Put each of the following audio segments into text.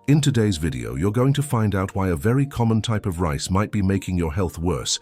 In today's video, you're going to find out why a very common type of rice might be making your health worse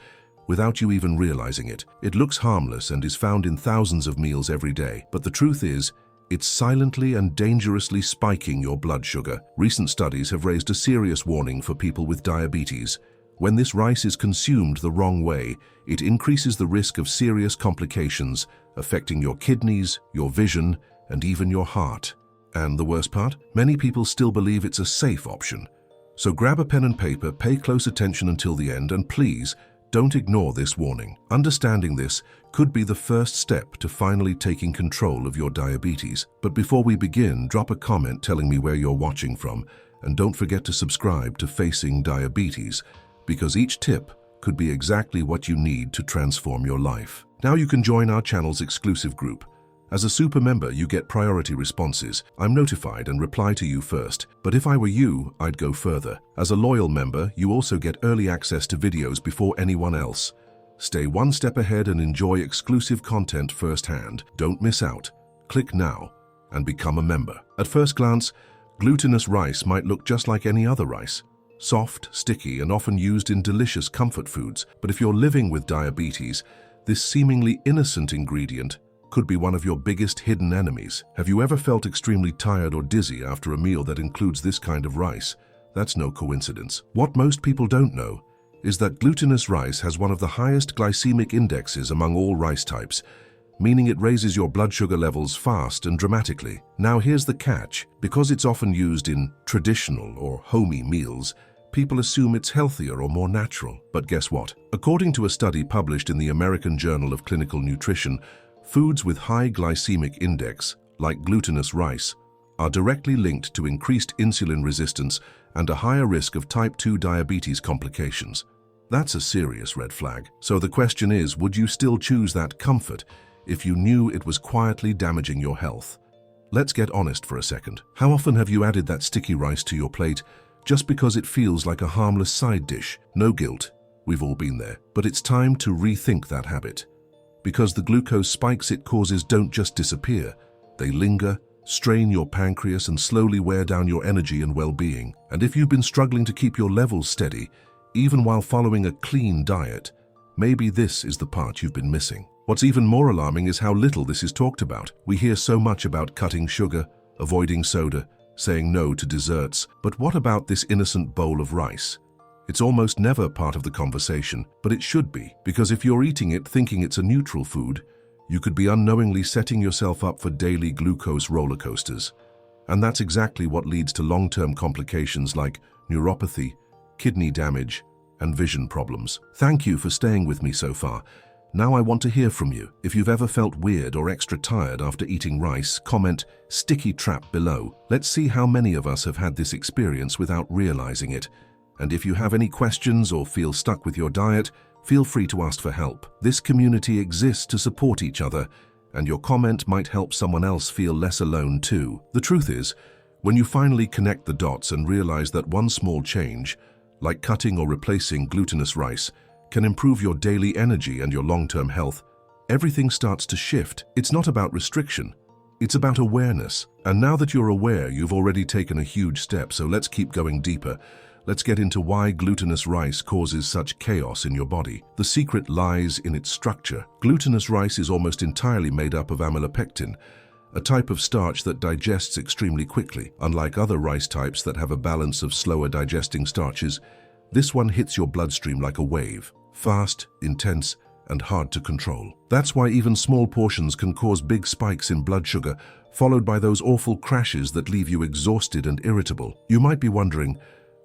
without you even realizing it. It looks harmless and is found in thousands of meals every day, but the truth is, it's silently and dangerously spiking your blood sugar. Recent studies have raised a serious warning for people with diabetes. When this rice is consumed the wrong way, it increases the risk of serious complications, affecting your kidneys, your vision, and even your heart. And the worst part? Many people still believe it's a safe option. So grab a pen and paper, pay close attention until the end, and please, don't ignore this warning. Understanding this could be the first step to finally taking control of your diabetes. But before we begin, drop a comment telling me where you're watching from, and don't forget to subscribe to Facing Diabetes, because each tip could be exactly what you need to transform your life. Now you can join our channel's exclusive group. As a super member, you get priority responses. I'm notified and reply to you first, but if I were you, I'd go further. As a loyal member, you also get early access to videos before anyone else. Stay one step ahead and enjoy exclusive content firsthand. Don't miss out. Click now and become a member. At first glance, glutinous rice might look just like any other rice. Soft, sticky, and often used in delicious comfort foods. But if you're living with diabetes, this seemingly innocent ingredient could be one of your biggest hidden enemies. Have you ever felt extremely tired or dizzy after a meal that includes this kind of rice? That's no coincidence. What most people don't know is that glutinous rice has one of the highest glycemic indexes among all rice types, meaning it raises your blood sugar levels fast and dramatically. Now here's the catch. Because it's often used in traditional or homey meals, people assume it's healthier or more natural. But guess what? According to a study published in the American Journal of Clinical Nutrition, foods with high glycemic index, like glutinous rice, are directly linked to increased insulin resistance and a higher risk of type 2 diabetes complications. That's a serious red flag. So the question is, would you still choose that comfort if you knew it was quietly damaging your health? Let's get honest for a second. How often have you added that sticky rice to your plate just because it feels like a harmless side dish? No guilt. We've all been there. But it's time to rethink that habit. Because the glucose spikes it causes don't just disappear. They linger, strain your pancreas, and slowly wear down your energy and well-being. And if you've been struggling to keep your levels steady, even while following a clean diet, maybe this is the part you've been missing. What's even more alarming is how little this is talked about. We hear so much about cutting sugar, avoiding soda, saying no to desserts. But what about this innocent bowl of rice? It's almost never part of the conversation, but it should be, because if you're eating it thinking it's a neutral food, you could be unknowingly setting yourself up for daily glucose roller coasters. And that's exactly what leads to long-term complications like neuropathy, kidney damage, and vision problems. Thank you for staying with me so far. Now I want to hear from you. If you've ever felt weird or extra tired after eating rice, comment "sticky trap" below. Let's see how many of us have had this experience without realizing it. And if you have any questions or feel stuck with your diet, feel free to ask for help. This community exists to support each other, and your comment might help someone else feel less alone too. The truth is, when you finally connect the dots and realize that one small change, like cutting or replacing glutinous rice, can improve your daily energy and your long-term health, everything starts to shift. It's not about restriction, it's about awareness. And now that you're aware, you've already taken a huge step, so let's keep going deeper. Let's get into why glutinous rice causes such chaos in your body. The secret lies in its structure. Glutinous rice is almost entirely made up of amylopectin, a type of starch that digests extremely quickly. Unlike other rice types that have a balance of slower digesting starches, this one hits your bloodstream like a wave, fast, intense, and hard to control. That's why even small portions can cause big spikes in blood sugar, followed by those awful crashes that leave you exhausted and irritable. You might be wondering,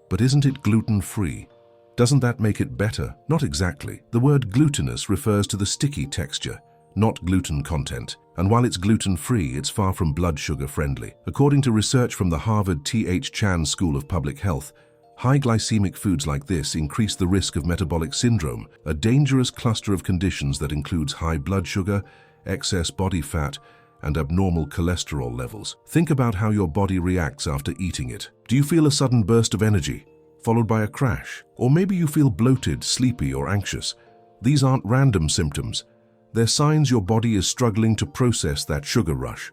but isn't it gluten-free? Doesn't that make it better? Not exactly. The word glutinous refers to the sticky texture, not gluten content. And while it's gluten-free, it's far from blood sugar friendly. According to research from the Harvard T.H. Chan School of Public Health, high glycemic foods like this increase the risk of metabolic syndrome, a dangerous cluster of conditions that includes high blood sugar, excess body fat, and abnormal cholesterol levels. Think about how your body reacts after eating it. Do you feel a sudden burst of energy, followed by a crash? Or maybe you feel bloated, sleepy, or anxious. These aren't random symptoms. They're signs your body is struggling to process that sugar rush.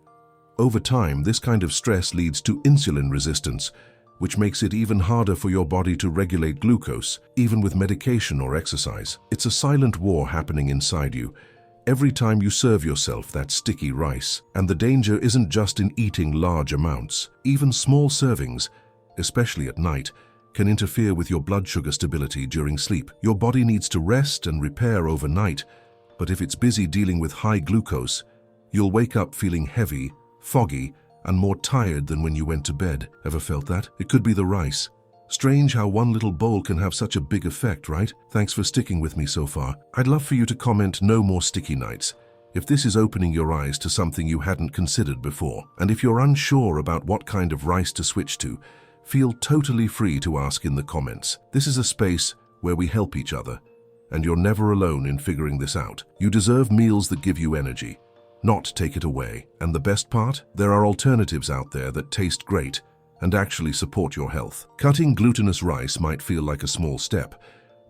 Over time, this kind of stress leads to insulin resistance, which makes it even harder for your body to regulate glucose, even with medication or exercise. It's a silent war happening inside you every time you serve yourself that sticky rice. And the danger isn't just in eating large amounts. Even small servings, especially at night, can interfere with your blood sugar stability during sleep. Your body needs to rest and repair overnight, but if it's busy dealing with high glucose, you'll wake up feeling heavy, foggy, and more tired than when you went to bed. Ever felt that? It could be the rice. Strange how one little bowl can have such a big effect, right? Thanks for sticking with me so far. I'd love for you to comment "no more sticky nights" if this is opening your eyes to something you hadn't considered before. And if you're unsure about what kind of rice to switch to, feel totally free to ask in the comments. This is a space where we help each other, and you're never alone in figuring this out. You deserve meals that give you energy, not take it away. And the best part? There are alternatives out there that taste great and actually support your health. Cutting glutinous rice might feel like a small step,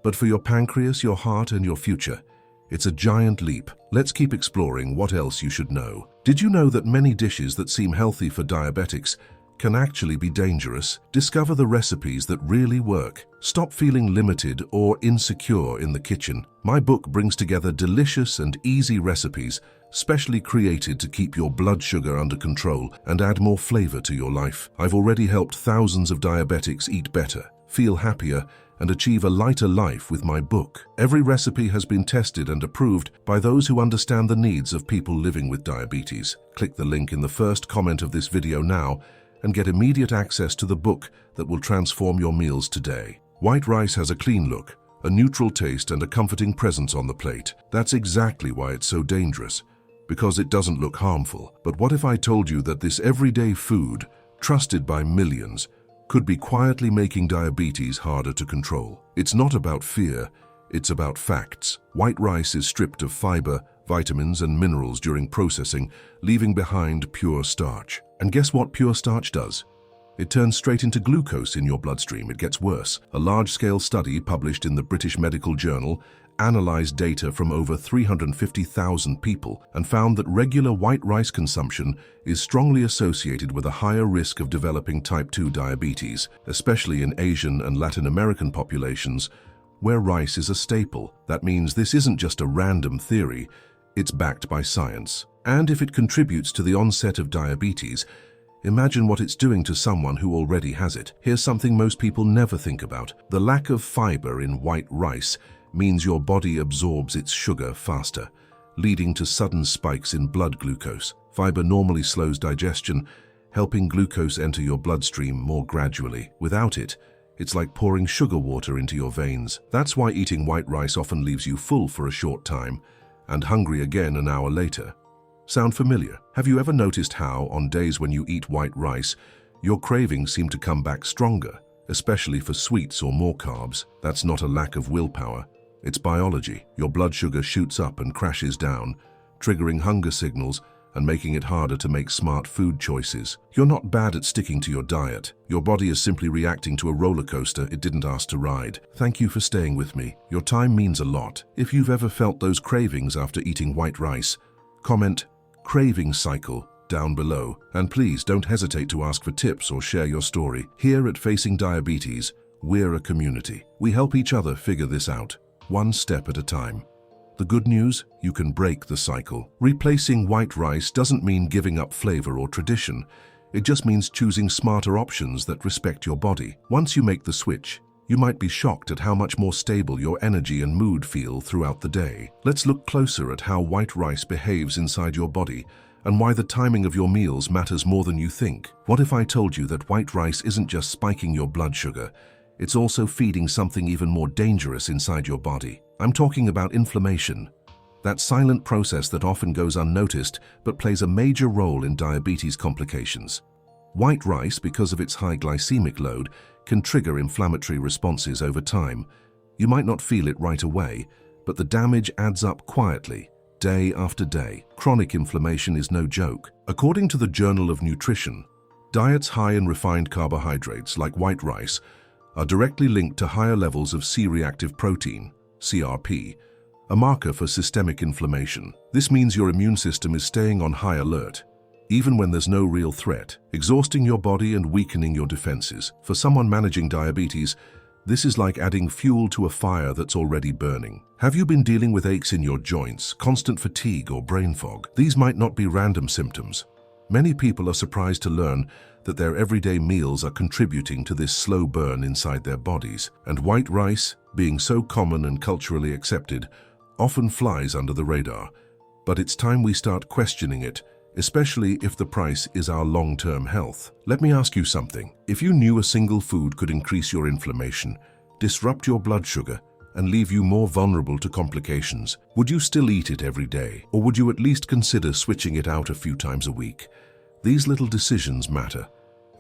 but for your pancreas, your heart, and your future, it's a giant leap. Let's keep exploring what else you should know. Did you know that many dishes that seem healthy for diabetics can actually be dangerous? Discover the recipes that really work. Stop feeling limited or insecure in the kitchen. My book brings together delicious and easy recipes specially created to keep your blood sugar under control and add more flavor to your life. I've already helped thousands of diabetics eat better, feel happier, and achieve a lighter life with my book. Every recipe has been tested and approved by those who understand the needs of people living with diabetes. Click the link in the first comment of this video now and get immediate access to the book that will transform your meals today. White rice has a clean look, a neutral taste, and a comforting presence on the plate. That's exactly why it's so dangerous, because it doesn't look harmful. But what if I told you that this everyday food, trusted by millions, could be quietly making diabetes harder to control? It's not about fear, it's about facts. White rice is stripped of fiber, vitamins, and minerals during processing, leaving behind pure starch. And guess what pure starch does? It turns straight into glucose in your bloodstream. It gets worse. A large-scale study published in the British Medical Journal analyzed data from over 350,000 people and found that regular white rice consumption is strongly associated with a higher risk of developing type 2 diabetes, especially in Asian and Latin American populations where rice is a staple. That means this isn't just a random theory, it's backed by science. And if it contributes to the onset of diabetes, imagine what it's doing to someone who already has it. Here's something most people never think about. The lack of fiber in white rice means your body absorbs its sugar faster, leading to sudden spikes in blood glucose. Fiber normally slows digestion, helping glucose enter your bloodstream more gradually. Without it, it's like pouring sugar water into your veins. That's why eating white rice often leaves you full for a short time and hungry again an hour later. Sound familiar? Have you ever noticed how, on days when you eat white rice, your cravings seem to come back stronger, especially for sweets or more carbs? That's not a lack of willpower. It's biology. Your blood sugar shoots up and crashes down, triggering hunger signals and making it harder to make smart food choices. You're not bad at sticking to your diet. Your body is simply reacting to a roller coaster it didn't ask to ride. Thank you for staying with me. Your time means a lot. If you've ever felt those cravings after eating white rice, comment "craving cycle" down below. And please don't hesitate to ask for tips or share your story. Here at Facing Diabetes, we're a community. We help each other figure this out, one step at a time. The good news? You can break the cycle. Replacing white rice doesn't mean giving up flavor or tradition. It just means choosing smarter options that respect your body. Once you make the switch, you might be shocked at how much more stable your energy and mood feel throughout the day. Let's look closer at how white rice behaves inside your body and why the timing of your meals matters more than you think. What if I told you that white rice isn't just spiking your blood sugar, it's also feeding something even more dangerous inside your body? I'm talking about inflammation, that silent process that often goes unnoticed but plays a major role in diabetes complications. White rice, because of its high glycemic load, can trigger inflammatory responses over time. You might not feel it right away, but the damage adds up quietly, day after day. Chronic inflammation is no joke. According to the Journal of Nutrition, diets high in refined carbohydrates like white rice are directly linked to higher levels of C-reactive protein, CRP, a marker for systemic inflammation. This means your immune system is staying on high alert, even when there's no real threat, exhausting your body and weakening your defenses. For someone managing diabetes, this is like adding fuel to a fire that's already burning. Have you been dealing with aches in your joints, constant fatigue, or brain fog? These might not be random symptoms. Many people are surprised to learn that their everyday meals are contributing to this slow burn inside their bodies. And white rice, being so common and culturally accepted, often flies under the radar. But it's time we start questioning it, especially if the price is our long-term health. Let me ask you something. If you knew a single food could increase your inflammation, disrupt your blood sugar, and leave you more vulnerable to complications, would you still eat it every day? Or would you at least consider switching it out a few times a week? These little decisions matter.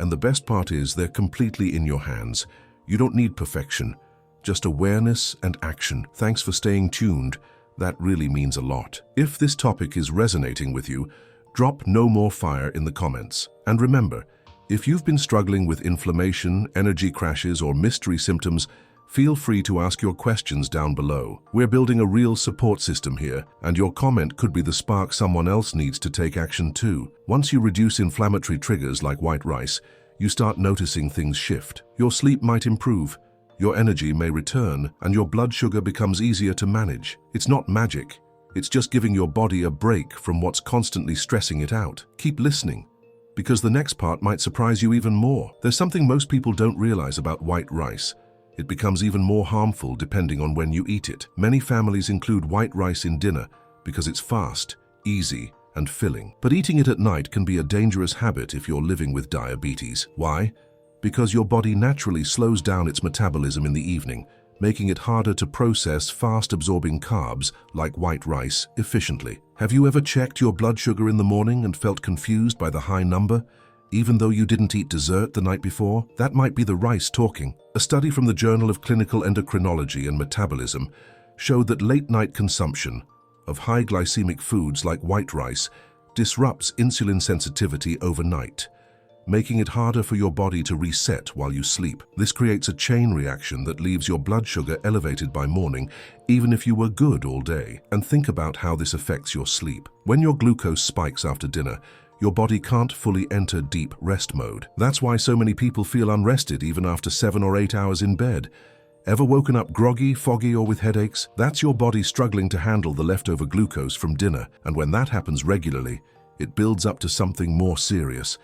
And the best part is they're completely in your hands. You don't need perfection, just awareness and action. Thanks for staying tuned. That really means a lot. If this topic is resonating with you, drop "no more fire" in the comments. And remember, if you've been struggling with inflammation, energy crashes, or mystery symptoms, feel free to ask your questions down below. We're building a real support system here, and your comment could be the spark someone else needs to take action too. Once you reduce inflammatory triggers like white rice, you start noticing things shift. Your sleep might improve, your energy may return, and your blood sugar becomes easier to manage. It's not magic. It's just giving your body a break from what's constantly stressing it out. Keep listening, because the next part might surprise you even more. There's something most people don't realize about white rice. It becomes even more harmful depending on when you eat it. Many families include white rice in dinner because it's fast, easy, and filling. But eating it at night can be a dangerous habit if you're living with diabetes. Why? Because your body naturally slows down its metabolism in the evening, making it harder to process fast-absorbing carbs like white rice efficiently. Have you ever checked your blood sugar in the morning and felt confused by the high number, even though you didn't eat dessert the night before? That might be the rice talking. A study from the Journal of Clinical Endocrinology and Metabolism showed that late-night consumption of high glycemic foods like white rice disrupts insulin sensitivity overnight, making it harder for your body to reset while you sleep. This creates a chain reaction that leaves your blood sugar elevated by morning, even if you were good all day. And think about how this affects your sleep. When your glucose spikes after dinner, your body can't fully enter deep rest mode. That's why so many people feel unrested even after 7 or 8 hours in bed. Ever woken up groggy, foggy, or with headaches? That's your body struggling to handle the leftover glucose from dinner. And when that happens regularly, it builds up to something more serious,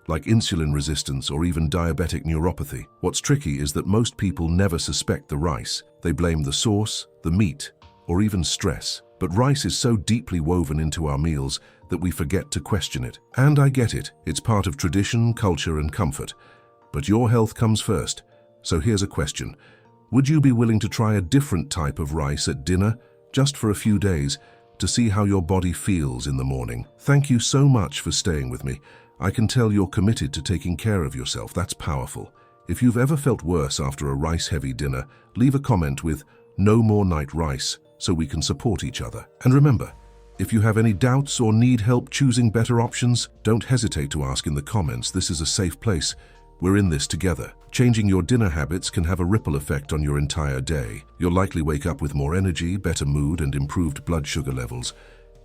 like insulin resistance or even diabetic neuropathy. What's tricky is that most people never suspect the rice. They blame the sauce, the meat, or even stress. But rice is so deeply woven into our meals that we forget to question it. And I get it. It's part of tradition, culture, and comfort. But your health comes first. So here's a question. Would you be willing to try a different type of rice at dinner, just for a few days, to see how your body feels in the morning? Thank you so much for staying with me. I can tell you're committed to taking care of yourself. That's powerful. If you've ever felt worse after a rice-heavy dinner, leave a comment with "no more night rice" so we can support each other. And remember, if you have any doubts or need help choosing better options, don't hesitate to ask in the comments. This is a safe place. We're in this together. Changing your dinner habits can have a ripple effect on your entire day. You'll likely wake up with more energy, better mood, and improved blood sugar levels.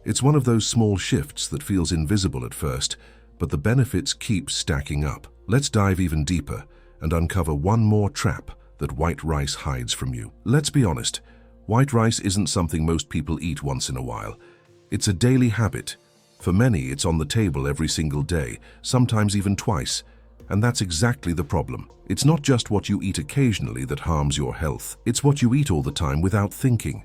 It's one of those small shifts that feels invisible at first, but the benefits keep stacking up. Let's dive even deeper and uncover one more trap that white rice hides from you. Let's be honest, white rice isn't something most people eat once in a while. It's a daily habit. For many, it's on the table every single day, sometimes even twice. And that's exactly the problem. It's not just what you eat occasionally that harms your health. It's what you eat all the time without thinking.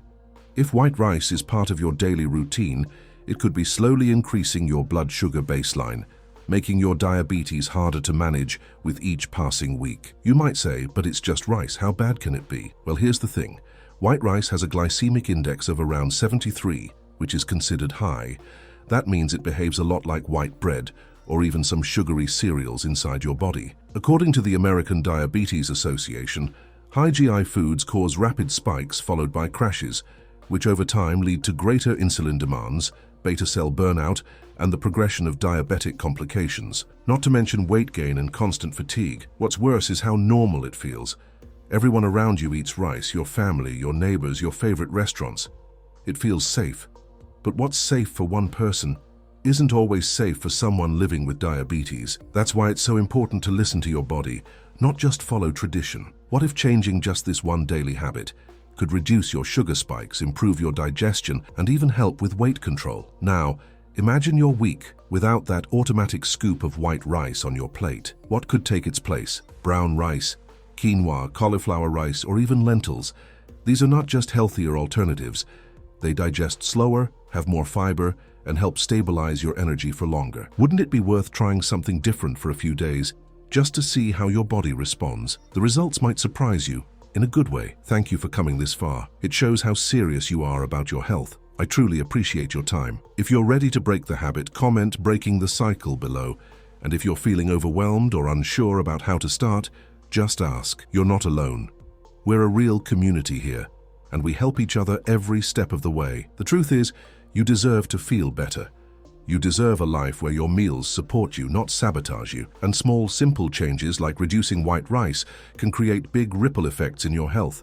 If white rice is part of your daily routine, it could be slowly increasing your blood sugar baseline, making your diabetes harder to manage with each passing week. You might say, but it's just rice, how bad can it be? Well, here's the thing. White rice has a glycemic index of around 73, which is considered high. That means it behaves a lot like white bread, or even some sugary cereals inside your body. According to the American Diabetes Association, high GI foods cause rapid spikes followed by crashes, which over time lead to greater insulin demands, beta cell burnout, and the progression of diabetic complications, not to mention weight gain and constant fatigue. What's worse is how normal it feels. Everyone around you eats rice, your family, your neighbors, your favorite restaurants. It feels safe. But what's safe for one person isn't always safe for someone living with diabetes. That's why it's so important to listen to your body, not just follow tradition. What if changing just this one daily habit could reduce your sugar spikes, improve your digestion, and even help with weight control? Now, imagine your week without that automatic scoop of white rice on your plate. What could take its place? Brown rice, quinoa, cauliflower rice, or even lentils. These are not just healthier alternatives. They digest slower, have more fiber, and help stabilize your energy for longer. Wouldn't it be worth trying something different for a few days, just to see how your body responds? The results might surprise you, in a good way. Thank you for coming this far. It shows how serious you are about your health. I truly appreciate your time. If you're ready to break the habit, comment "breaking the cycle" below. And if you're feeling overwhelmed or unsure about how to start, just ask. You're not alone. We're a real community here, and we help each other every step of the way. The truth is, you deserve to feel better. You deserve a life where your meals support you, not sabotage you. And small, simple changes like reducing white rice can create big ripple effects in your health.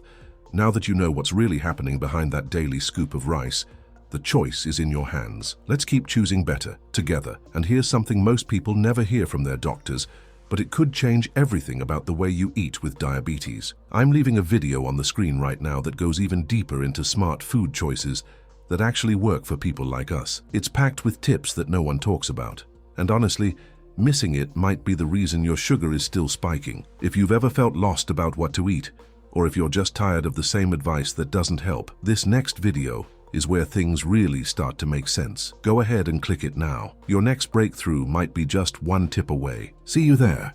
Now that you know what's really happening behind that daily scoop of rice, the choice is in your hands. Let's keep choosing better, together. And here's something most people never hear from their doctors, but it could change everything about the way you eat with diabetes. I'm leaving a video on the screen right now that goes even deeper into smart food choices that actually work for people like us. It's packed with tips that no one talks about. And honestly, missing it might be the reason your sugar is still spiking. If you've ever felt lost about what to eat, or if you're just tired of the same advice that doesn't help, this next video is where things really start to make sense. Go ahead and click it now. Your next breakthrough might be just one tip away. See you there.